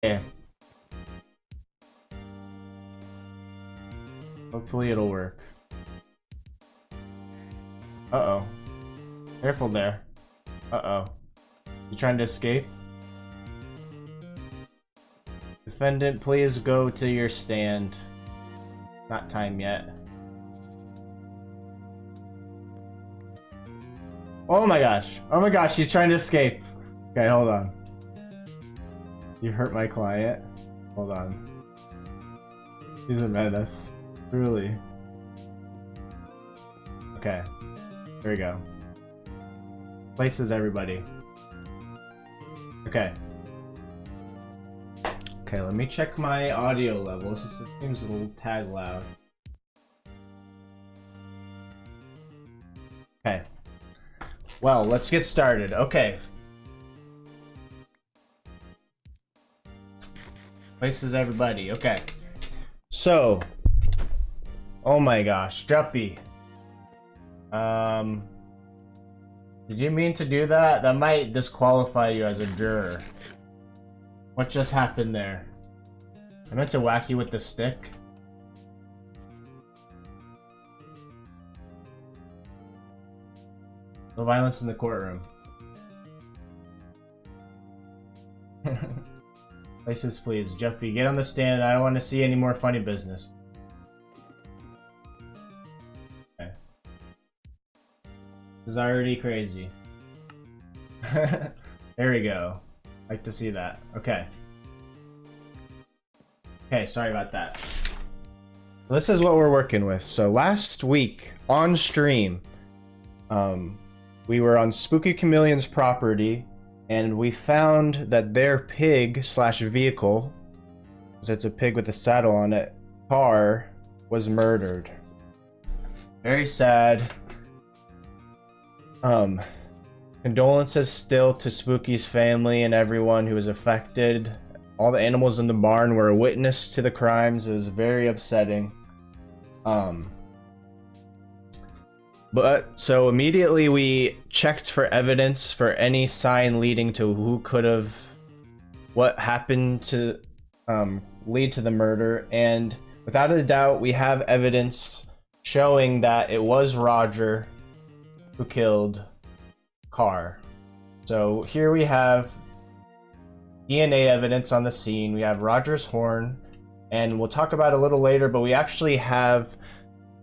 Okay. Hopefully it'll work. Uh-oh. Careful there. Uh-oh. You trying to escape? Defendant, please go to your stand. Not time yet. Oh my gosh. Oh my gosh, he's trying to escape. Okay, hold on. You hurt my client. Hold on. He's a menace. Truly. Okay. Here we go. Places everybody. Okay. Okay, let me check my audio levels. This seems a little tad loud. Okay. Well, let's get started. Okay. Places everybody. Okay. So. Oh my gosh, Juppy. Did you mean to do that? That might disqualify you as a juror. What just happened there? I meant to whack you with the stick. No violence in the courtroom. Places, please. Juppy, get on the stand. I don't want to see any more funny business. Okay. This is already crazy. There we go. Like to see that. Okay. Okay, sorry about that. This is what we're working with. So last week on stream, we were on Spooky Chameleon's property, and we found that their pig slash vehicle, because it's a pig with a saddle on it, car, was murdered. Very sad. Condolences still to Spooky's family and everyone who was affected. All the animals in the barn were a witness to the crimes. It was very upsetting. But so immediately we checked for evidence for any sign leading to who could have, what happened to lead to the murder, and without a doubt we have evidence showing that it was Roger who killed Carr. So here we have DNA evidence on the scene. We have Roger's horn, and we'll talk about it a little later, but we actually have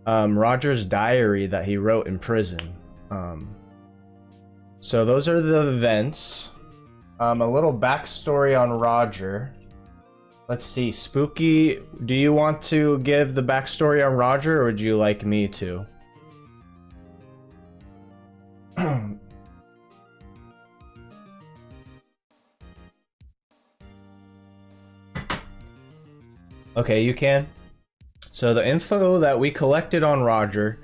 Roger's diary that he wrote in prison. So those are the events. A little backstory on Roger. Let's see, Spooky, do you want to give the backstory on Roger, or would you like me to? Okay, you can. So the info that we collected on Roger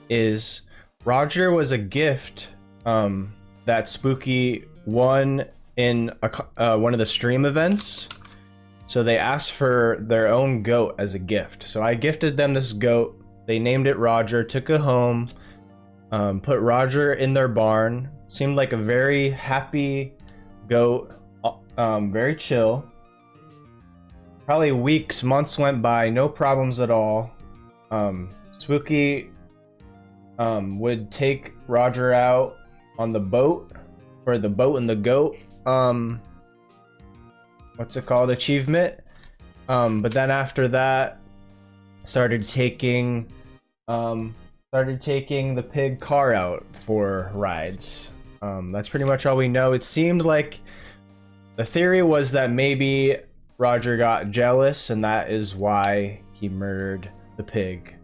is Roger was a gift that Spooky won in one of the stream events. So they asked for their own goat as a gift. So I gifted them this goat. They named it Roger, took it home, put Roger in their barn. Seemed like a very happy goat, very chill. Probably weeks, months went by, no problems at all. Spooky would take Roger out on the boat, for the boat and the goat, what's it called, achievement. But then after that, started taking the pig car out for rides. That's pretty much all we know. It seemed like the theory was that maybe Roger got jealous, and that is why he murdered the pig.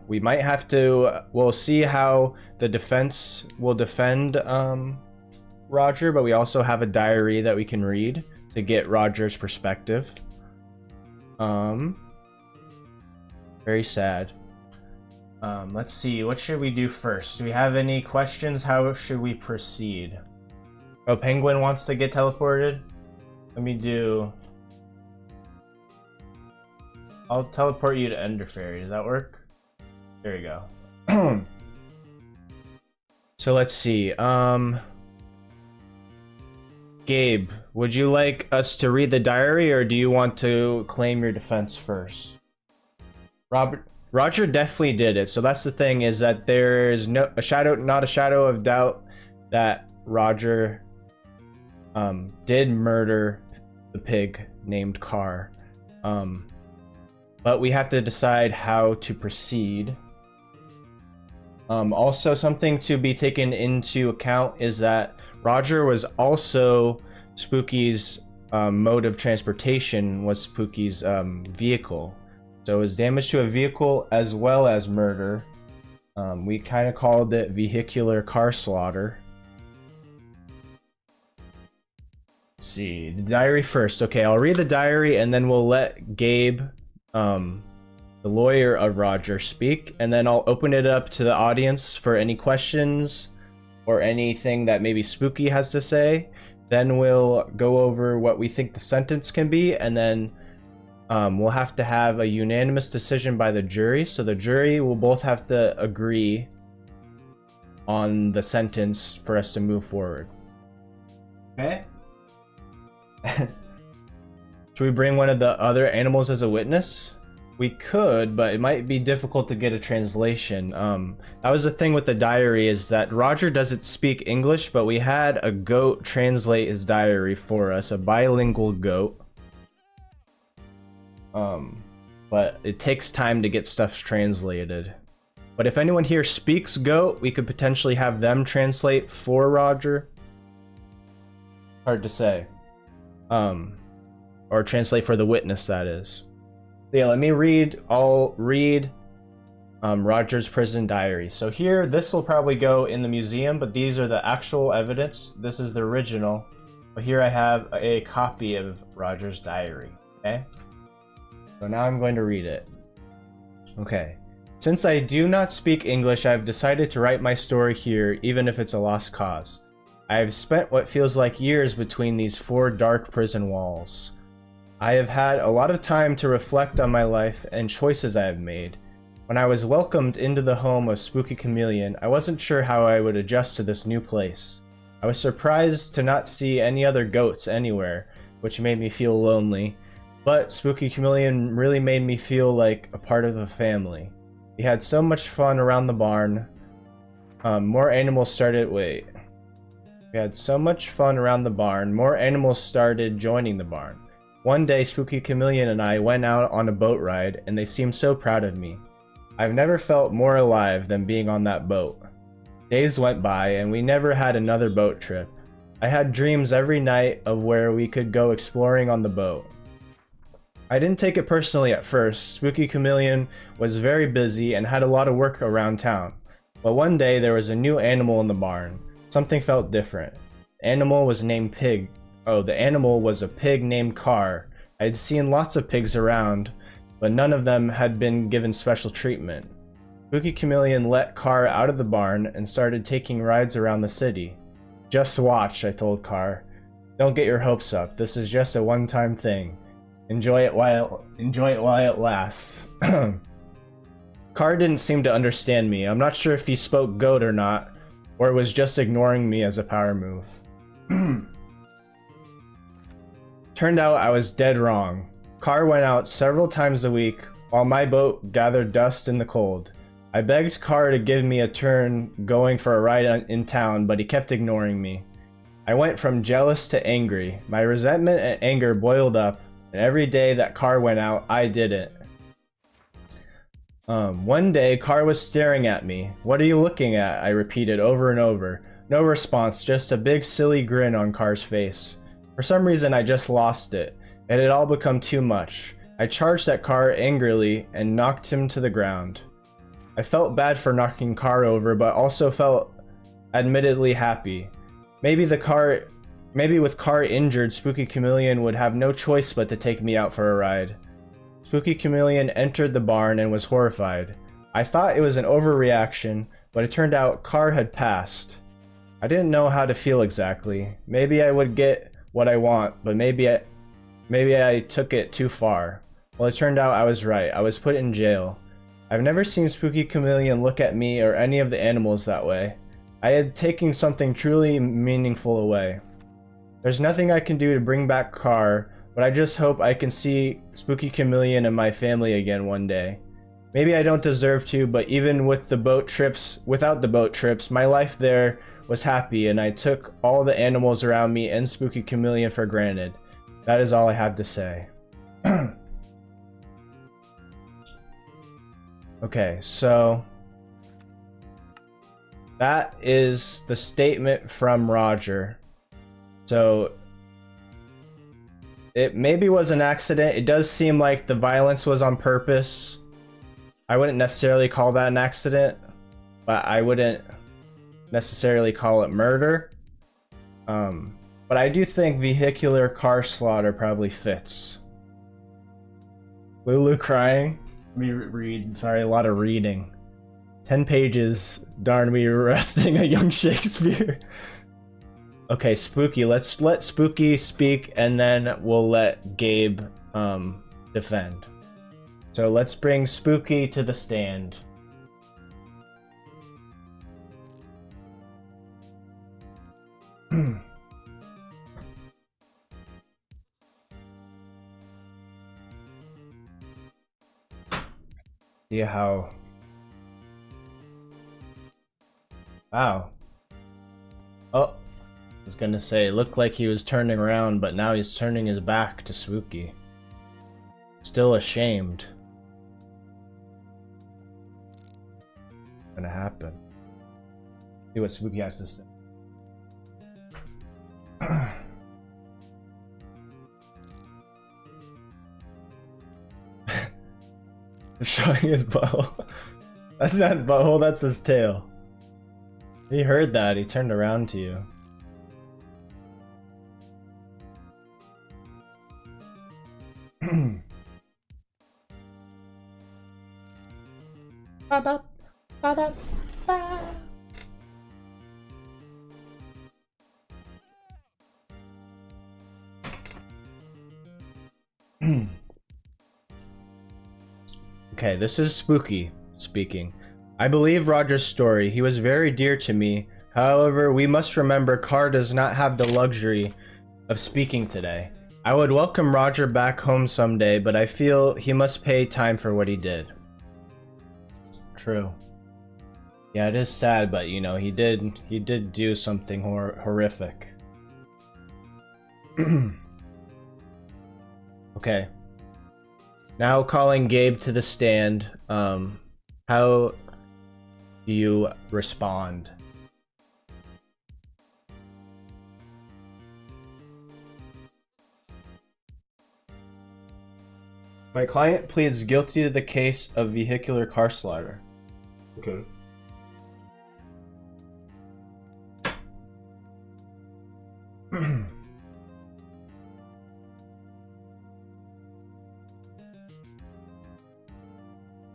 We might have to, we'll see how the defense will defend Roger, but we also have a diary that we can read to get Roger's perspective. Very sad. Let's see, what should we do first? Do we have any questions? How should we proceed? Oh, Penguin wants to get teleported? Let me do... I'll teleport you to Ender Fairy. Does that work? There you go. So let's see. Gabe, would you like us to read the diary, or do you want to claim your defense first? Roger definitely did it. So that's the thing, is that there's not a shadow of doubt that Roger did murder the pig named Carr. But we have to decide how to proceed. Also, something to be taken into account is that Roger was also Spooky's mode of transportation, was Spooky's vehicle. So it was damage to a vehicle as well as murder. We kind of called it vehicular car slaughter. Let's see, the diary first. Okay, I'll read the diary and then we'll let Gabe, the lawyer of Roger, speak, and then I'll open it up to the audience for any questions or anything that maybe Spooky has to say. Then we'll go over what we think the sentence can be, and then we'll have to have a unanimous decision by the jury. So the jury will both have to agree on the sentence for us to move forward. Okay? Should we bring one of the other animals as a witness? We could, but it might be difficult to get a translation. That was the thing with the diary, is that Roger doesn't speak English, but we had a goat translate his diary for us, a bilingual goat. But it takes time to get stuff translated. But if anyone here speaks goat, we could potentially have them translate for Roger. Hard to say. Or translate for the witness, that is. Yeah, let me read. I'll read Roger's prison diary. So here, this will probably go in the museum, but these are the actual evidence. This is the original. But here I have a copy of Roger's diary. Okay? So now I'm going to read it. Okay. Since I do not speak English, I have decided to write my story here, even if it's a lost cause. I have spent what feels like years between these 4 dark prison walls. I have had a lot of time to reflect on my life and choices I have made. When I was welcomed into the home of Spooky Chameleon, I wasn't sure how I would adjust to this new place. I was surprised to not see any other goats anywhere, which made me feel lonely, but Spooky Chameleon really made me feel like a part of the family. We had so much fun around the barn. More animals started joining the barn. One day, Spooky Chameleon and I went out on a boat ride, and they seemed so proud of me. I've never felt more alive than being on that boat. Days went by, and we never had another boat trip. I had dreams every night of where we could go exploring on the boat. I didn't take it personally at first. Spooky Chameleon was very busy and had a lot of work around town. But one day, there was a new animal in the barn. Something felt different. The animal was named Pig. The animal was a pig named Carr. I had seen lots of pigs around, but none of them had been given special treatment. Spooky Chameleon let Carr out of the barn and started taking rides around the city. Just watch, I told Carr. Don't get your hopes up. This is just a one-time thing. Enjoy it while it lasts. Carr didn't seem to understand me. I'm not sure if he spoke goat or not, or was just ignoring me as a power move. Turned out I was dead wrong. Carr went out several times a week, while my boat gathered dust in the cold. I begged Carr to give me a turn going for a ride in town, but he kept ignoring me. I went from jealous to angry. My resentment and anger boiled up, and every day that Carr went out, I did it. One day, Carr was staring at me. What are you looking at? I repeated over and over. No response, just a big silly grin on Carr's face. For some reason, I just lost it. It had all become too much. I charged at Carr angrily and knocked him to the ground. I felt bad for knocking Carr over, but also felt admittedly happy. Maybe with Carr injured, Spooky Chameleon would have no choice but to take me out for a ride. Spooky Chameleon entered the barn and was horrified. I thought it was an overreaction, but it turned out Carr had passed. I didn't know how to feel exactly. Maybe I would get what I want, but maybe I took it too far. Well, it turned out I was right. I was put in jail. I've never seen Spooky Chameleon look at me or any of the animals that way. I had taken something truly meaningful away. There's nothing I can do to bring back Carr, but I just hope I can see Spooky Chameleon and my family again one day. Maybe I don't deserve to, but even with the boat trips, without the boat trips, my life there was happy, and I took all the animals around me and Spooky Chameleon for granted. That is all I have to say. Okay, so that is the statement from Roger. So it maybe was an accident. It does seem like the violence was on purpose. I wouldn't necessarily call that an accident, but I wouldn't necessarily call it murder. But I do think vehicular car slaughter probably fits. Lulu crying. Let me read. Sorry, a lot of reading. 10 pages. Darn me arresting a young Shakespeare. Okay, Spooky. Let's let Spooky speak, and then we'll let Gabe defend. So let's bring Spooky to the stand. See how... Wow. Oh, I was gonna say, it looked like he was turning around, but now he's turning his back to Spooky. Still ashamed. What's gonna happen? See what Spooky has to say. Showing his butthole. That's not butthole, that's his tail. He heard that, he turned around to you. Okay, this is Spooky speaking. I believe Roger's story. He was very dear to me. However, we must remember Carr does not have the luxury of speaking today. I would welcome Roger back home someday, but I feel he must pay time for what he did. True. Yeah, it is sad, but you know, he did do something horrific. Okay. Now calling Gabe to the stand. How do you respond? My client pleads guilty to the case of vehicular car slaughter. Okay.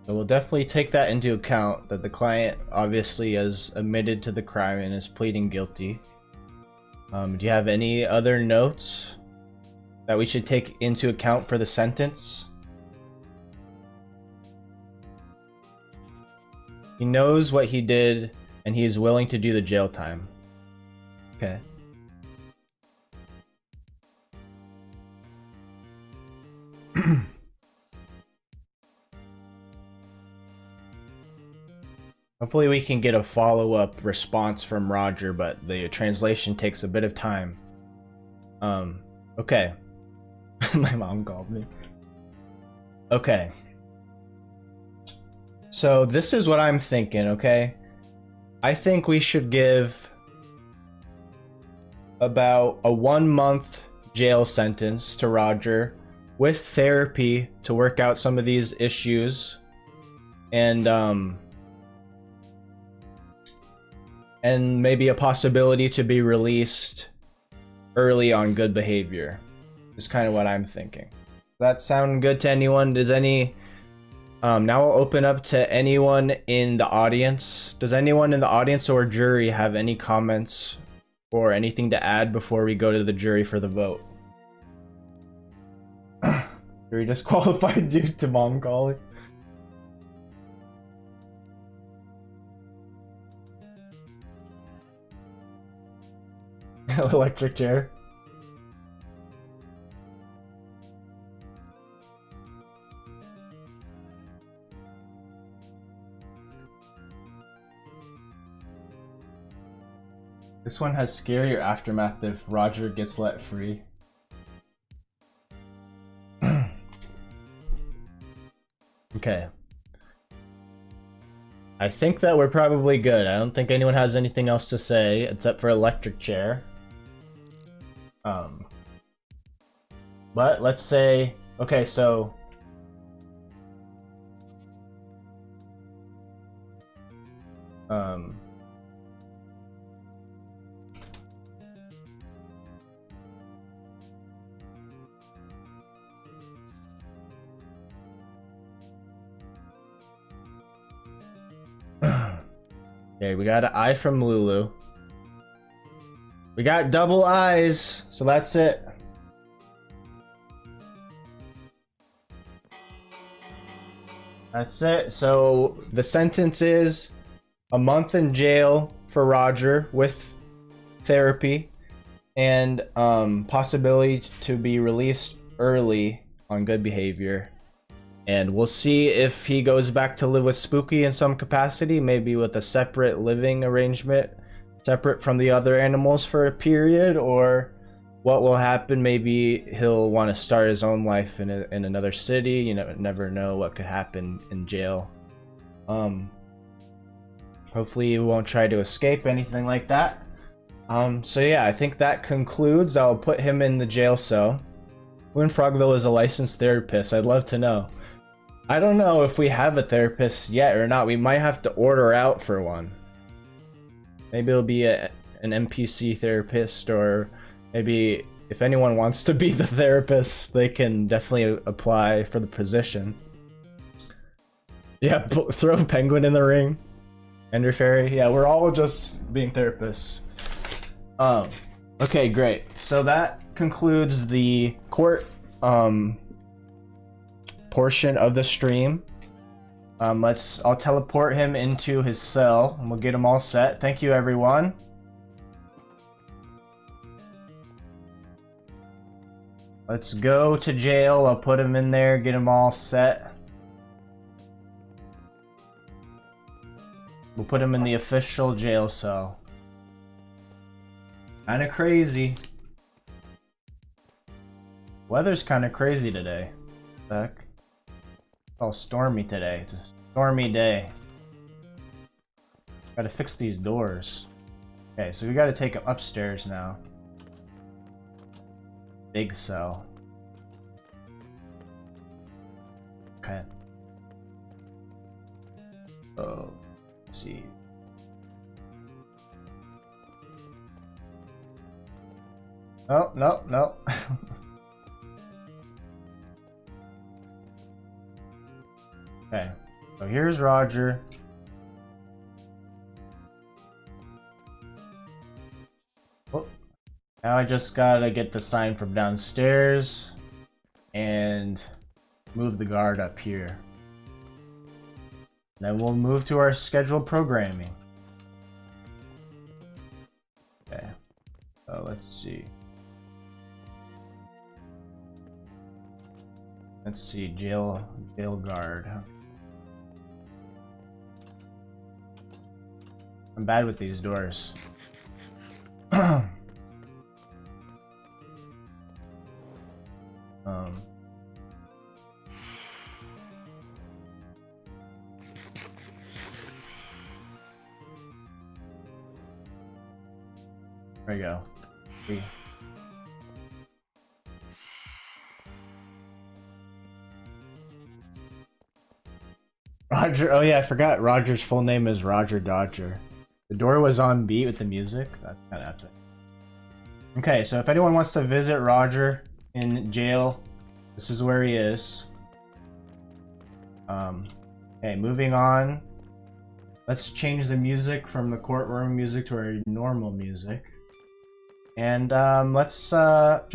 So we'll definitely take that into account, that the client obviously has admitted to the crime and is pleading guilty. Do you have any other notes that we should take into account for the sentence? He knows what he did and he is willing to do the jail time. Okay. Hopefully we can get a follow-up response from Roger, but the translation takes a bit of time. Okay. My mom called me. Okay. So this is what I'm thinking, okay? I think we should give about a 1-month jail sentence to Roger with therapy to work out some of these issues. And maybe a possibility to be released early on good behavior is kind of what I'm thinking. Does that sound good to anyone? Does any... now I'll open up to anyone in the audience. Does anyone in the audience or jury have any comments or anything to add before we go to the jury for the vote? Jury disqualified due to mom calling. Electric chair. This one has scarier aftermath if Roger gets let free. Okay. I think that we're probably good. I don't think anyone has anything else to say except for electric chair. But let's say, okay, so okay, we got an eye from Lulu. We got double eyes, so that's it. That's it. So the sentence is a month in jail for Roger with therapy and possibility to be released early on good behavior. And we'll see if he goes back to live with Spooky in some capacity, maybe with a separate living arrangement, separate from the other animals for a period, or what will happen. Maybe he'll want to start his own life in another city. You never know what could happen in jail. Hopefully he won't try to escape, anything like that. So yeah, I think that concludes. I'll put him in the jail cell. Who in Frogville is a licensed therapist? I'd love to know. I don't know if we have a therapist yet or not. We might have to order out for one. Maybe it'll be an NPC therapist, or maybe if anyone wants to be the therapist, they can definitely apply for the position. Yeah, throw a penguin in the ring. Ender Fairy. Yeah, we're all just being therapists. Okay, great. So that concludes the court portion of the stream. I'll teleport him into his cell and we'll get him all set. Thank you, everyone. Let's go to jail. I'll put him in there, get him all set. We'll put him in the official jail cell. Kinda crazy. Weather's kinda crazy today. Heck. It's all stormy today. It's a stormy day. Gotta fix these doors. Okay, so we gotta take him upstairs now. Big cell. Okay. Oh, let's see. Oh, no, no. Okay, so here's Roger. Oh, now I just gotta get the sign from downstairs and move the guard up here. Then we'll move to our scheduled programming. Okay, so let's see. Let's see, jail guard. I'm bad with these doors. There we go. Roger, oh yeah, I forgot Roger's full name is Roger Dodger. The door was on beat with the music. That's kind of epic. Okay, so if anyone wants to visit Roger in jail, this is where he is. Okay, moving on. Let's change the music from the courtroom music to our normal music. And let's just